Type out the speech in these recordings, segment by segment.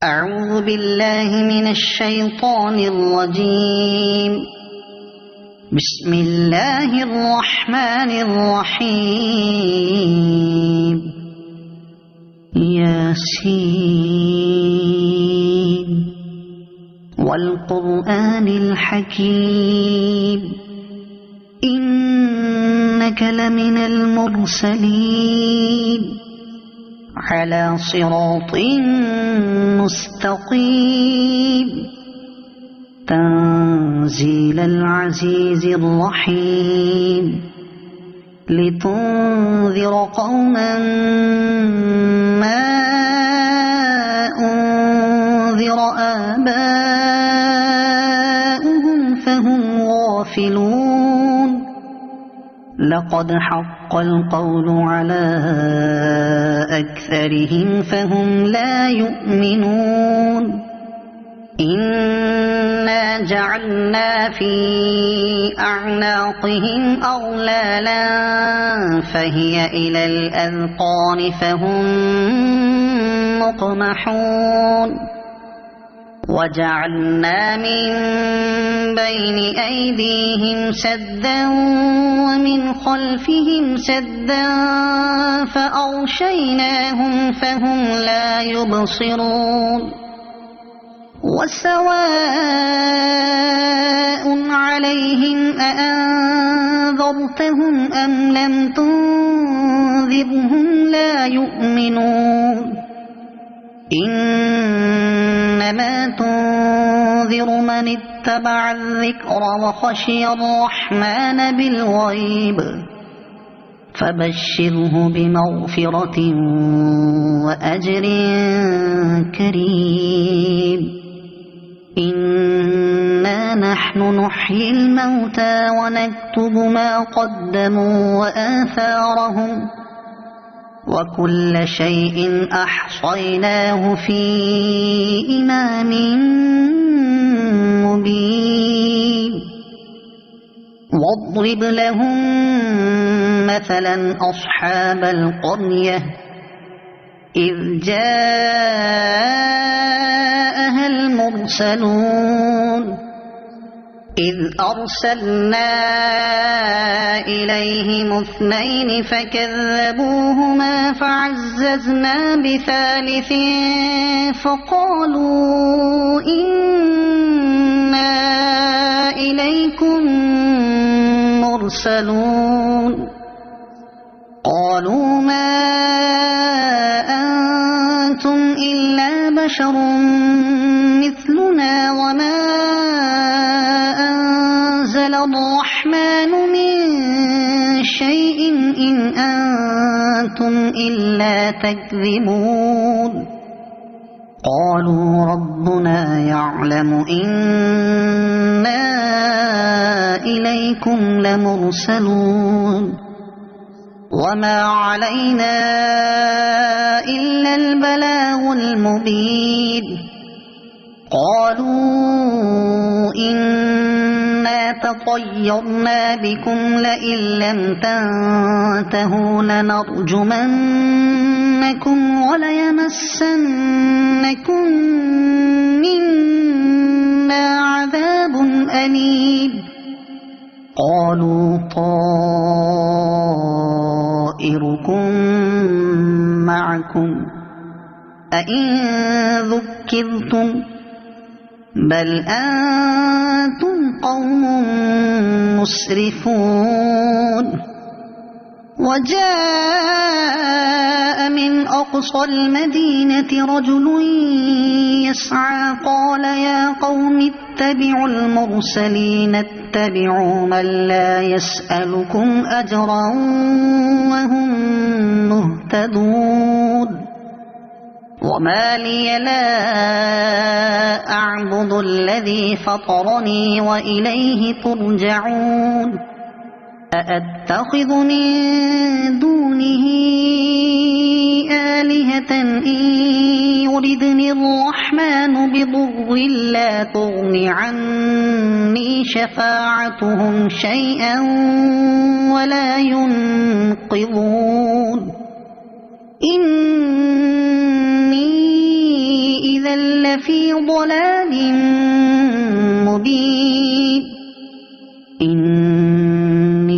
أعوذ بالله من الشيطان الرجيم. بسم الله الرحمن الرحيم. ياسين والقرآن الحكيم إنك لمن المرسلين على صراط مستقيم تنزيل العزيز الرحيم لتنذر قوما ما أنذر آباؤهم فهم غافلون. لقد حق القول على أكثرهم فهم لا يؤمنون. إنا جعلنا في أعناقهم أغلالا فهي إلى الأذقان فهم مقمحون. وجعلنا من بين أيديهم سدا ومن خلفهم سدا فأغشيناهم فهم لا يبصرون. وسواء عليهم أأنذرتهم أم لم تنذرهم لا يؤمنون. إنما تنذر من اتبع الذكر وخشي الرحمن بالغيب فبشره بمغفرة وأجر كريم. إنا نحن نحيي الموتى ونكتب ما قدموا وآثارهم وكل شيء أحصيناه في إمام مبين. واضرب لهم مثلا أصحاب القرية إذ جاءها المرسلون إذ أرسلنا إليهم اثنين فكذبوهما فعززنا بثالث فقالوا إنا إليكم مرسلون. قالوا ما أنتم إلا بشر مثلنا وما أنزل الرحمن من شيء إن أنتم إلا تكذبون. قالوا ربنا يعلم إنا إليكم لمرسلون وما علينا إلا البلاغ المبين. قالوا إنا تطيرنا بكم لئن لم تنتهوا لنرجمنكم وليمسنكم منا عذاب أليم. قالوا طائركم معكم أئن ذكرتم بل أنتم قوم مسرفون. وجاء من أقصى المدينة رجل يسعى قال يا قوم اتبعوا المرسلين اتبعوا من لا يسألكم أجرا وهم مهتدون. وما لي لا أعبد الذي فطرني وإليه ترجعون. أأتخذ من دونه آلهة إن يردني الرحمن بضر لا تغن عني شفاعتهم شيئا ولا ينقذون. إني إذا لفي ضلال مبين إني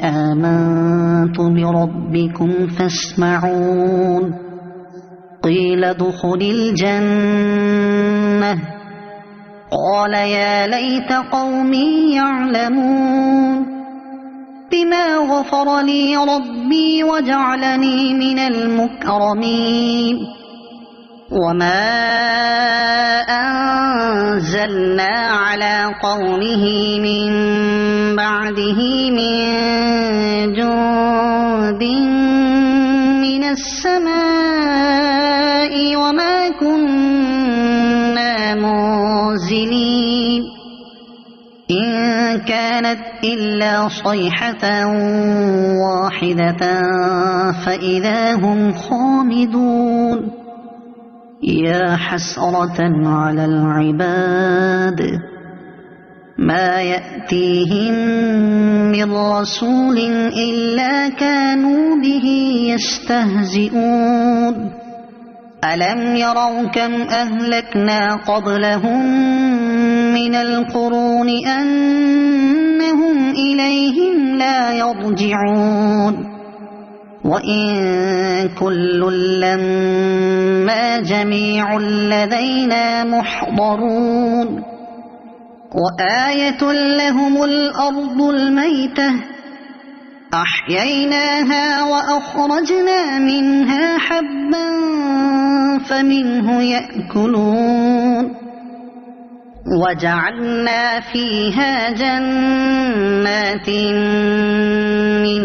آمنت بربكم فاسمعون قيل ادخل الجنة قال يا ليت قومي يعلمون بما غفر لي ربي وجعلني من المكرمين وما أنزلنا على قومه من بعده من جند من السماء وما كنا منزلين إن كانت إلا صيحة واحدة فإذا هم خامدون يا حسرة على العباد ما يأتيهم من رسول إلا كانوا به يستهزئون ألم يروا كم أهلكنا قبلهم من القرون أنهم إليهم لا يرجعون وإن كل لما جميع لدينا محضرون وآية لهم الأرض الميتة أحييناها وأخرجنا منها حبا فمنه يأكلون وجعلنا فيها جنات من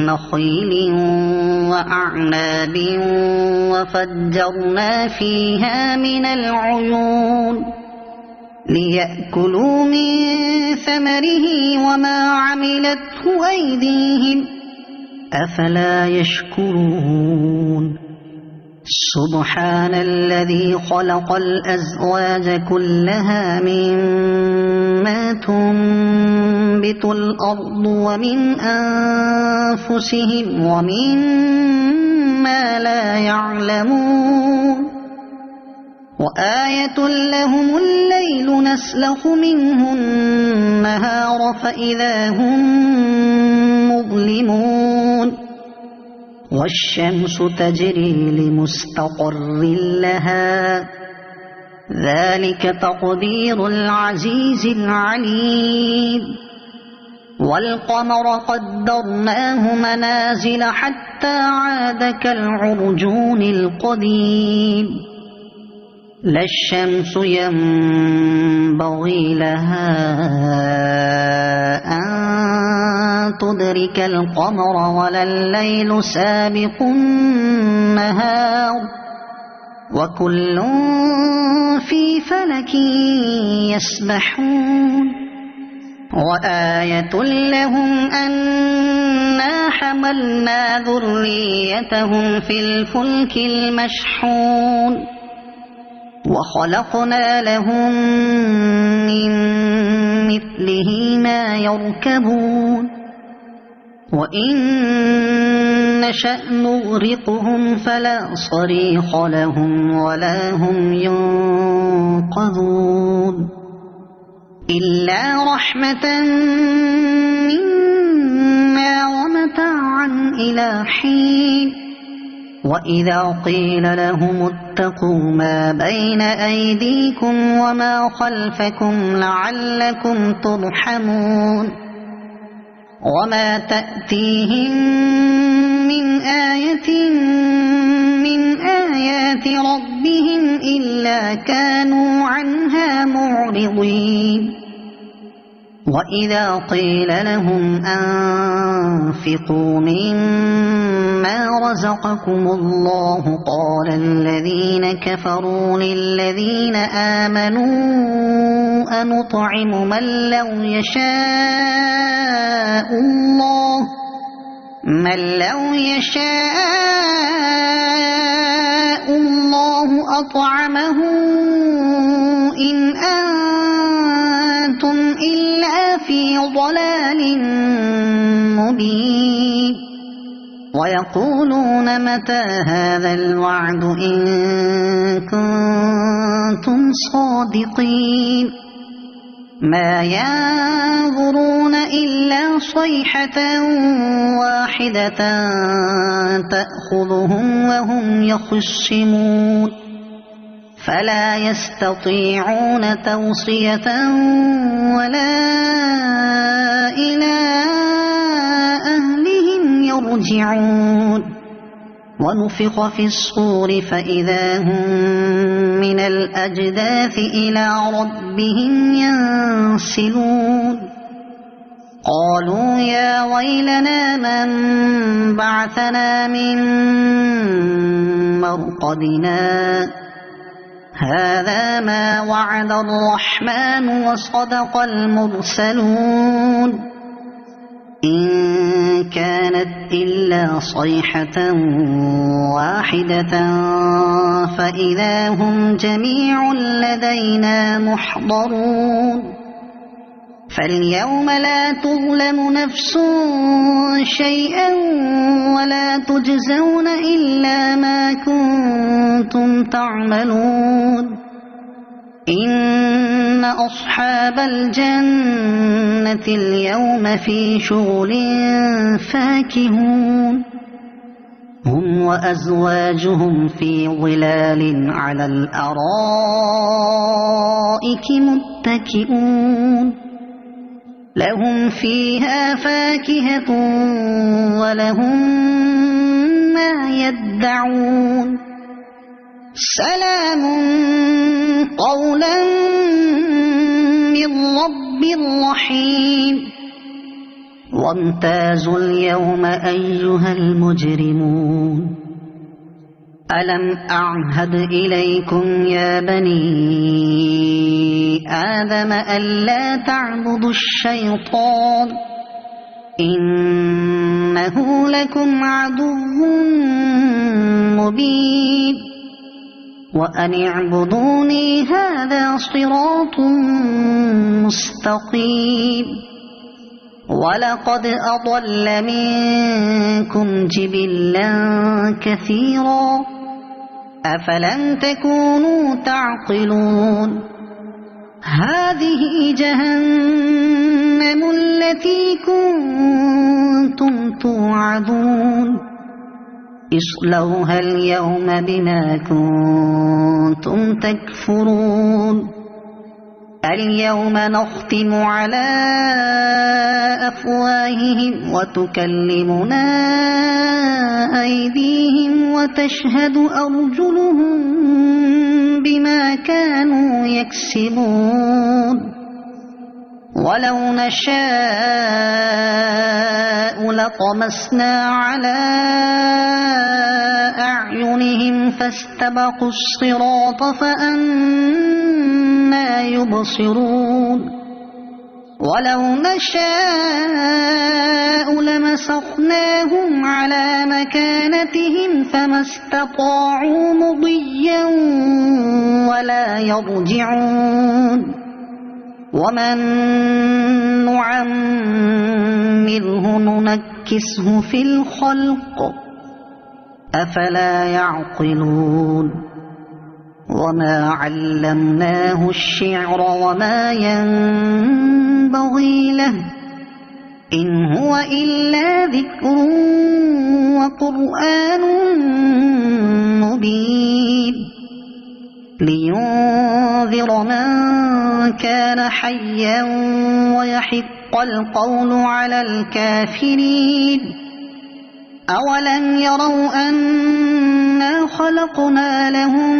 نخيل وأعناب وفجرنا فيها من العيون ليأكلوا من ثمره وما عملته أيديهم أفلا يشكرون سبحان الذي خلق الأزواج كلها مما تنبت الأرض ومن أنفسهم ومما لا يعلمون وآية لهم الليل نسلخ منه النهار فإذا هم مظلمون والشمس تجري لمستقر لها ذلك تقدير العزيز العليم والقمر قدرناه منازل حتى عاد كالعرجون القديم لا الشمس ينبغي لها أن تدرك القمر ولا الليل سابق النهار وكل في فلك يسبحون وآية لهم أنا حملنا ذريتهم في الفلك المشحون وخلقنا لهم من مثله ما يركبون وإن نشأ نغرقهم فلا صريخ لهم ولا هم ينقذون إلا رحمة منا ومتاعا إلى حين وإذا قيل لهم اتقوا ما بين أيديكم وما خلفكم لعلكم ترحمون وما تأتيهم من آية من آيات ربهم إلا كانوا عنها معرضين وإذا قيل لهم أنفقوا مما رزقكم الله قال الذين كفروا للذين آمنوا أنطعم من لو يشاء الله أطعمه إن أنتم إلا في ضلال مبين ويقولون متى هذا الوعد إن كنتم كنتم صادقين ما ينظرون إلا صيحة واحدة تأخذهم وهم يخصمون فلا يستطيعون توصية ولا إلى أهلهم يرجعون ونفخ في الصور فإذا هم من الأجداث إلى ربهم ينسلون قالوا يا ويلنا من بعثنا من مرقدنا هذا ما وعد الرحمن وصدق المرسلون إن كانت إلا صيحة واحدة فإذا هم جميع لدينا محضرون فاليوم لا تظلم نفس شيئا ولا تجزون إلا ما كنتم تعملون إن أصحاب الجنة اليوم في شغل فاكهون هم وأزواجهم في ظلال على الأرائك متكئون لهم فيها فاكهة ولهم ما يدعون سلام قولا من رب رحيم وامتازوا اليوم أيها المجرمون ألم أعهد إليكم يا بني آدم ألا تعبدوا الشيطان إنه لكم عدو مبين وأن اعبدوني هذا صراط مستقيم ولقد أضل منكم جبلا كثيرا أفلم تكونوا تعقلون هذه جهنم التي كنتم توعدون اصلوها اليوم بما كنتم تكفرون اليوم نختم على أفواههم وتكلمنا أيديهم وتشهد أرجلهم بما كانوا يكسبون ولو نشاء لطمسنا على أعينهم فاستبقوا الصراط فأنى يبصرون ولو نشاء لمسخناهم على مكانتهم فما استطاعوا مضيا ولا يرجعون ومن نعمره ننكسه في الخلق أفلا يعقلون وما علمناه الشعر وما ينبغي له إن هو إلا ذكر وقرآن مبين لينذر من كان حيا ويحق القول على الكافرين أولم يروا أنا خلقنا لهم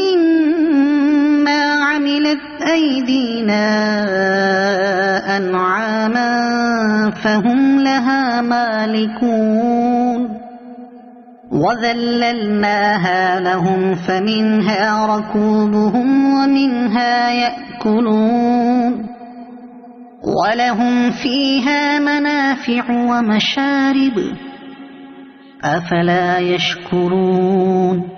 مما عملت أيدينا أنعاما فهم لها مالكون وذللناها لهم فمنها ركوبهم ومنها يأكلون ولهم فيها منافع ومشارب أفلا يشكرون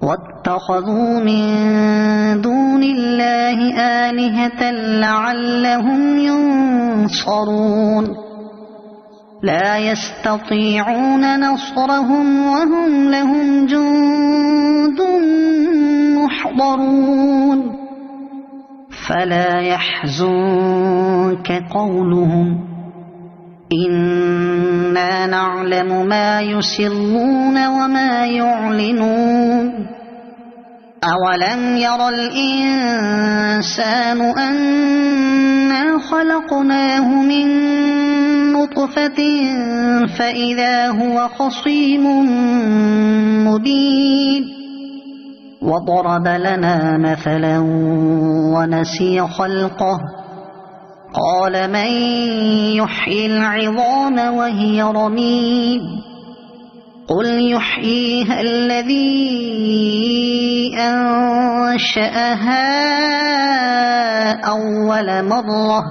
واتخذوا من دون الله آلهة لعلهم ينصرون لا يستطيعون نصرهم وهم لهم جند يحضرون فلا يحزنك قولهم إنا نعلم ما يسرون وما يعلنون أولم ير الإنسان أنا خلقناه من نطفة فإذا هو خصيم مبين وضرب لنا مثلا ونسي خلقه قال من يحيي العظام وهي رميم قل يحييها الذي أنشأها أول مرة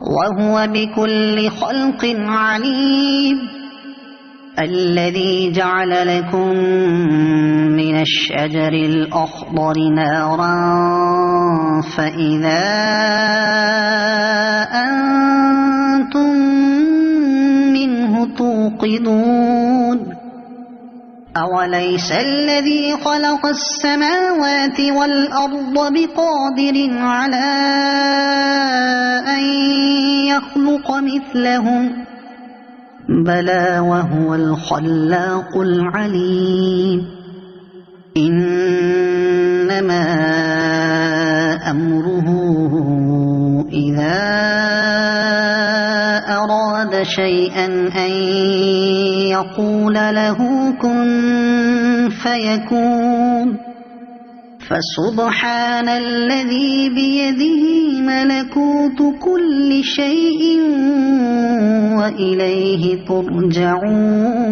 وهو بكل خلق عليم الذي جعل لكم من الشجر الأخضر نارا فإذا أنتم منه توقدون أوليس الذي خلق السماوات والأرض بقادر على أن يخلق مثلهم بلى وهو الخلاق العليم إنما أمره إذا أراد شيئا أن يقول له كن فيكون فسبحان الذي بيده ملكوت كل شيء وإليه ترجعون